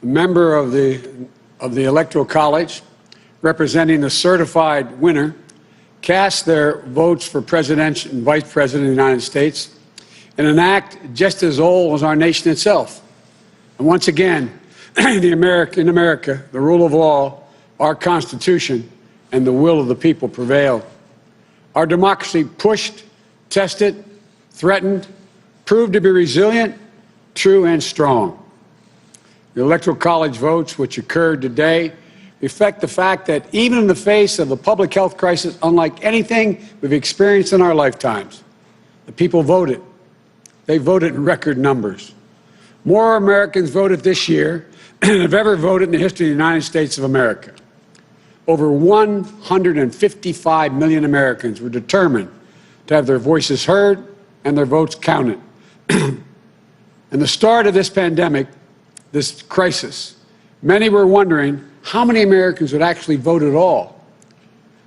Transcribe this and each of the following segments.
a member of the Electoral College, representing the certified winner, cast their votes for President and Vice President of the United States in an act just as old as our nation itself. And once again, in America, the rule of law, our Constitution, and the will of the people prevailed. Our democracy pushed, tested, threatened, proved to be resilient, true, and strong. The Electoral College votes, which occurred today, reflect the fact that even in the face of a public health crisis unlike anything we've experienced in our lifetimes, the people voted. They voted in record numbers. More Americans voted this year than have ever voted in the history of the United States of America. Over 155 million Americans were determined to have their voices heard and their votes counted. In the start of this pandemic, this crisis, many were wondering how many Americans would actually vote at all.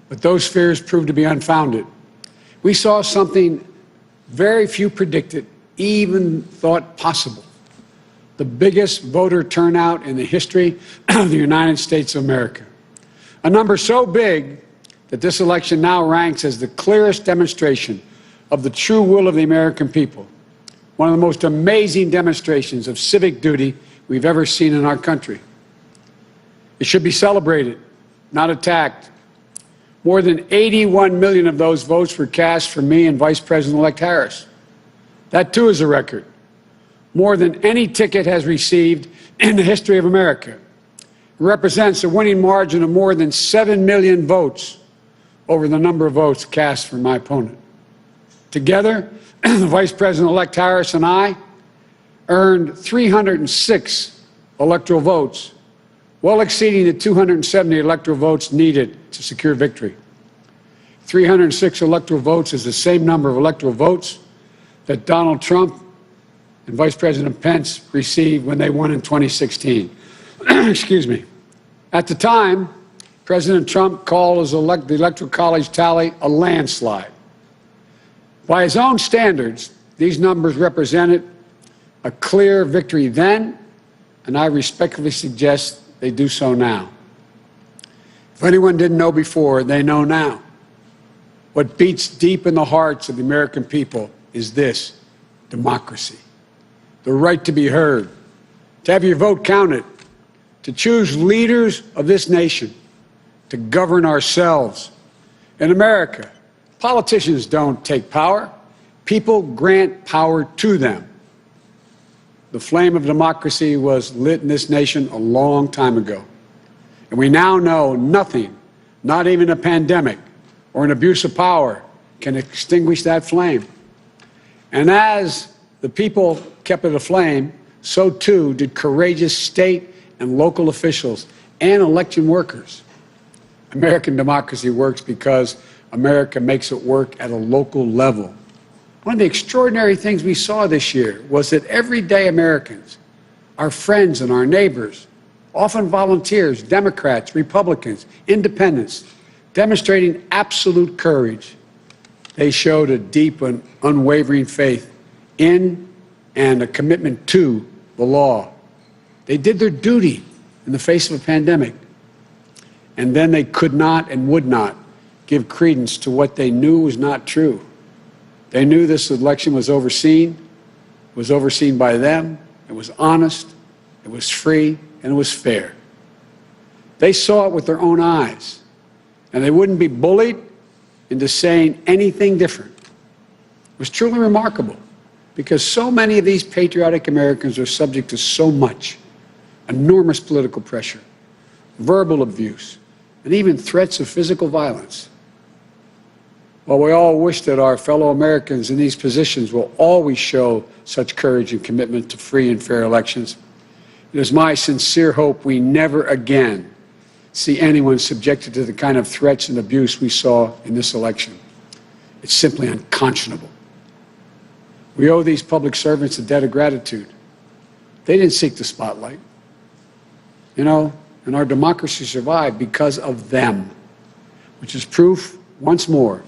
But those fears proved to be unfounded. We saw something very few predicted, even thought possible. The biggest voter turnout in the history of the United States of America. A number so big that this election now ranks as the clearest demonstration of the true will of the American people. One of the most amazing demonstrations of civic duty we've ever seen in our country. It should be celebrated, not attacked. More than 81 million of those votes were cast for me and Vice President-elect Harris. That, too, is a record. More than any ticket has received in the history of America. It represents a winning margin of more than 7 million votes over the number of votes cast for my opponent. Together, the Vice President-elect Harris and I earned 306 electoral votes, well exceeding the 270 electoral votes needed to secure victory. 306 electoral votes is the same number of electoral votes that Donald Trump and Vice President Pence received when they won in 2016. Excuse me. At the time, President Trump called the Electoral College tally a landslide. By his own standards, these numbers represented a clear victory then, and I respectfully suggest they do so now. If anyone didn't know before, they know now. What beats deep in the hearts of the American people is this: democracy. The right to be heard, to have your vote counted, to choose leaders of this nation, to govern ourselves. In America, politicians don't take power. People grant power to them. The flame of democracy was lit in this nation a long time ago. And we now know nothing, not even a pandemic or an abuse of power, can extinguish that flame. And as the people kept it aflame, so too did courageous state and local officials and election workers. American democracy works because America makes it work at a local level. One of the extraordinary things we saw this year was that everyday Americans, our friends and our neighbors, often volunteers, Democrats, Republicans, independents, demonstrating absolute courage. They showed a deep and unwavering faith in and a commitment to the law. They did their duty in the face of a pandemic. And then they could not and would not give credence to what they knew was not true. They knew this election was overseen by them, it was honest, it was free, and it was fair. They saw it with their own eyes, and they wouldn't be bullied into saying anything different. It was truly remarkable, because so many of these patriotic Americans are subject to so much, enormous political pressure, verbal abuse, and even threats of physical violence. While we all wish that our fellow Americans in these positions will always show such courage and commitment to free and fair elections, it is my sincere hope we never again see anyone subjected to the kind of threats and abuse we saw in this election. It's simply unconscionable. We owe these public servants a debt of gratitude. They didn't seek the spotlight. And our democracy survived because of them, which is proof, once more,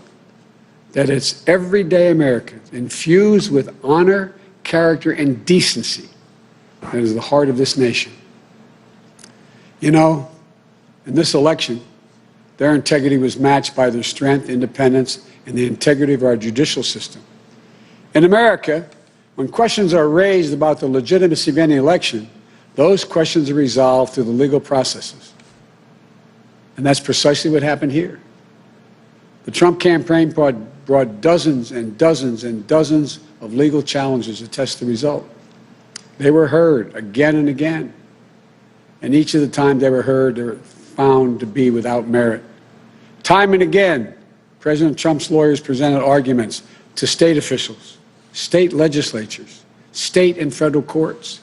that it's everyday Americans infused with honor, character, and decency that is the heart of this nation. You know, in this election, their integrity was matched by their strength, independence, and the integrity of our judicial system. In America, when questions are raised about the legitimacy of any election, those questions are resolved through the legal processes. And that's precisely what happened here. The Trump campaign brought dozens and dozens and dozens of legal challenges to test the result. They were heard again and again. And each of the times they were heard, they were found to be without merit. Time and again, President Trump's lawyers presented arguments to state officials, state legislatures, state and federal courts,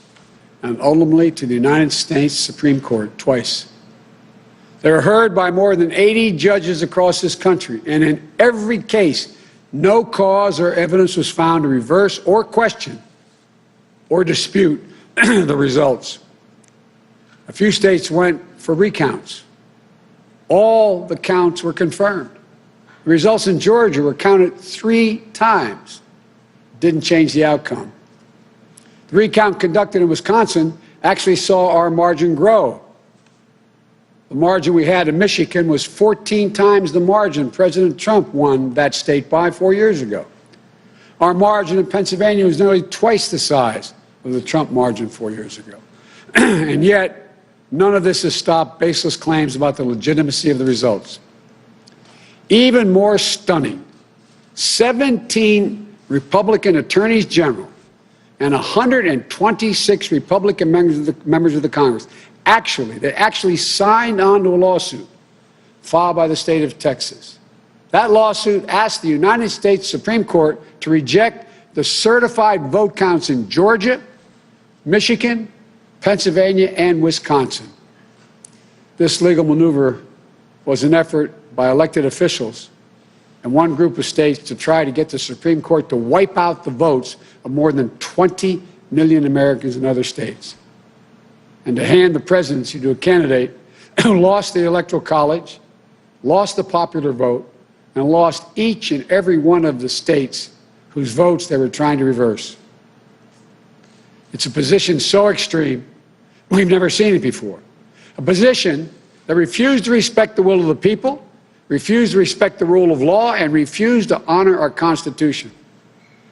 and ultimately to the United States Supreme Court twice. They were heard by more than 80 judges across this country, and in every case, no cause or evidence was found to reverse or question or dispute the results. A few states went for recounts. All the counts were confirmed. The results in Georgia were counted 3 times. Didn't change the outcome. The recount conducted in Wisconsin actually saw our margin grow. The margin we had in Michigan was 14 times the margin President Trump won that state by 4 years ago. Our margin in Pennsylvania was nearly twice the size of the Trump margin 4 years ago. And yet, none of this has stopped baseless claims about the legitimacy of the results. Even more stunning, 17 Republican attorneys general and 126 Republican members of the Congress actually signed on to a lawsuit filed by the state of Texas. That lawsuit asked the United States Supreme Court to reject the certified vote counts in Georgia, Michigan, Pennsylvania, and Wisconsin. This legal maneuver was an effort by elected officials and one group of states to try to get the Supreme Court to wipe out the votes of more than 20 million Americans in other states, and to hand the presidency to a candidate who lost the Electoral College, lost the popular vote, and lost each and every one of the states whose votes they were trying to reverse. It's a position so extreme, we've never seen it before. A position that refused to respect the will of the people, refused to respect the rule of law, and refused to honor our Constitution.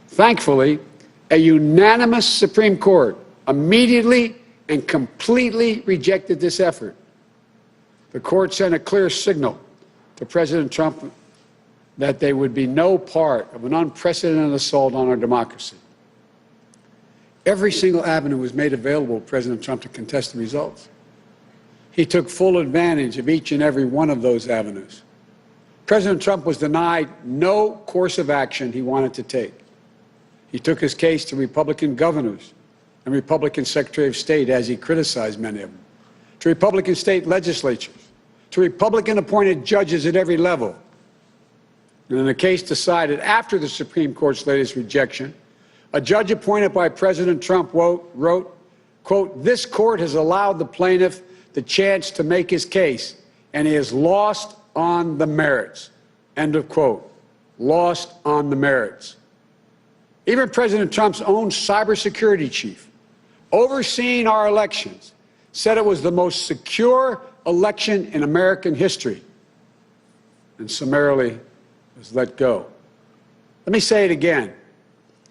Thankfully, a unanimous Supreme Court immediately and completely rejected this effort. The court sent a clear signal to President Trump that there would be no part of an unprecedented assault on our democracy. Every single avenue was made available to President Trump to contest the results. He took full advantage of each and every one of those avenues. President Trump was denied no course of action he wanted to take. He took his case to Republican governors and Republican Secretary of State, as he criticized many of them, to Republican state legislatures, to Republican-appointed judges at every level. And in a case decided after the Supreme Court's latest rejection, a judge appointed by President Trump wrote, quote, "This court has allowed the plaintiff the chance to make his case, and he has lost on the merits," end of quote. Lost on the merits. Even President Trump's own cybersecurity chief, overseeing our elections, said it was the most secure election in American history, and summarily was let go. Let me say it again.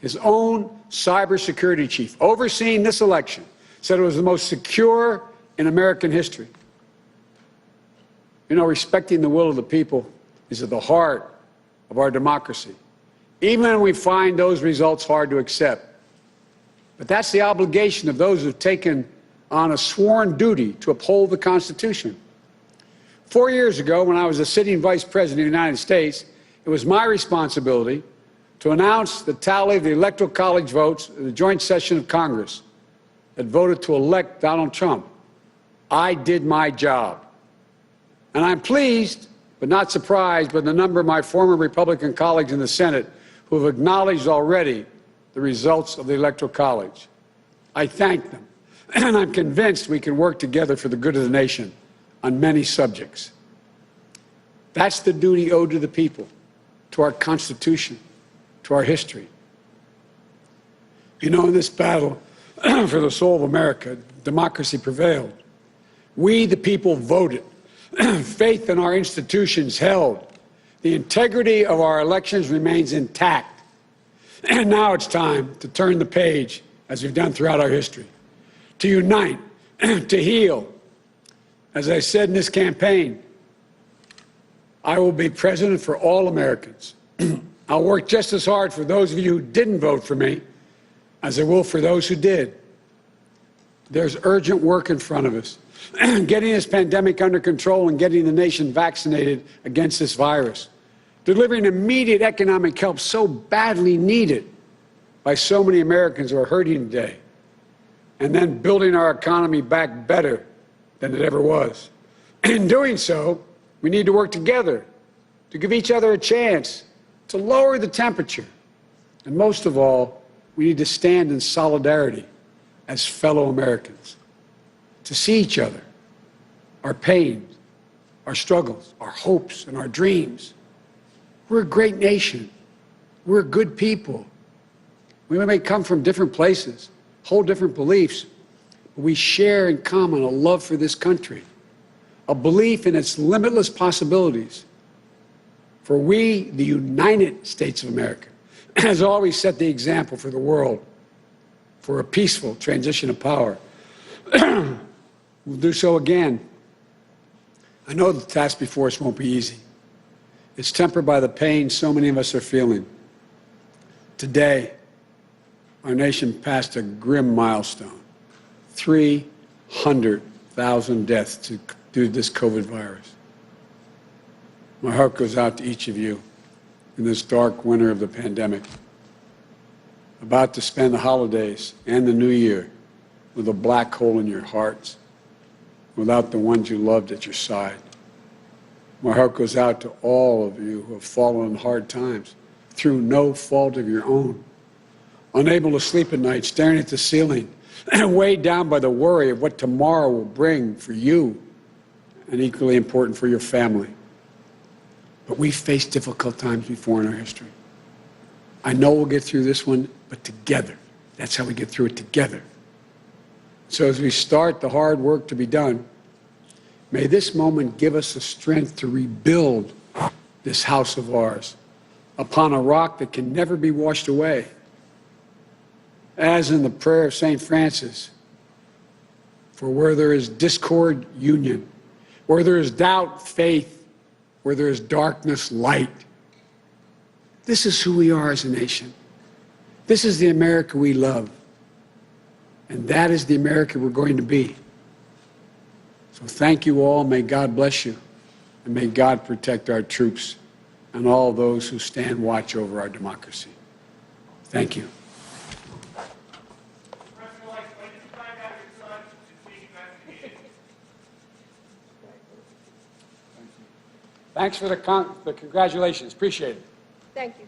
His own cybersecurity chief, overseeing this election, said it was the most secure in American history. You know, respecting the will of the people is at the heart of our democracy, even when we find those results hard to accept. But that's the obligation of those who've taken on a sworn duty to uphold the Constitution. 4 years ago, when I was the sitting vice president of the United States, it was my responsibility to announce the tally of the Electoral College votes in the joint session of Congress that voted to elect Donald Trump. I did my job. And I'm pleased, but not surprised, by the number of my former Republican colleagues in the Senate who have acknowledged already the results of the Electoral College. I thank them, and I'm convinced we can work together for the good of the nation on many subjects. That's the duty owed to the people, to our Constitution, to our history. You know, in this battle for the soul of America, democracy prevailed. We, the people, voted. Faith in our institutions held. The integrity of our elections remains intact. And now it's time to turn the page, as we've done throughout our history, to unite, to heal. As I said in this campaign, I will be president for all Americans. I'll work just as hard for those of you who didn't vote for me as I will for those who did. There's urgent work in front of us. Getting this pandemic under control and getting the nation vaccinated against this virus. Delivering immediate economic help so badly needed by so many Americans who are hurting today. And then building our economy back better than it ever was. In doing so, we need to work together to give each other a chance to lower the temperature. And most of all, we need to stand in solidarity as fellow Americans, to see each other, our pains, our struggles, our hopes, and our dreams. We're a great nation. We're good people. We may come from different places, hold different beliefs, but we share in common a love for this country, a belief in its limitless possibilities. For we, the United States of America, has always set the example for the world for a peaceful transition of power. We'll do so again. I know the task before us won't be easy. It's tempered by the pain so many of us are feeling. Today, our nation passed a grim milestone, 300,000 deaths due to this COVID virus. My heart goes out to each of you in this dark winter of the pandemic, about to spend the holidays and the new year with a black hole in your hearts, without the ones you loved at your side. My heart goes out to all of you who have fallen in hard times through no fault of your own, unable to sleep at night, staring at the ceiling, and weighed down by the worry of what tomorrow will bring for you, and equally important for your family. But we've faced difficult times before in our history. I know we'll get through this one, but together. That's how we get through it, together. So as we start the hard work to be done, may this moment give us the strength to rebuild this house of ours upon a rock that can never be washed away. As in the prayer of St. Francis, for where there is discord, union. Where there is doubt, faith. Where there is darkness, light. This is who we are as a nation. This is the America we love. And that is the America we're going to be. So thank you all. May God bless you. And may God protect our troops and all those who stand watch over our democracy. Thank you. Thanks for the congratulations. Appreciate it. Thank you.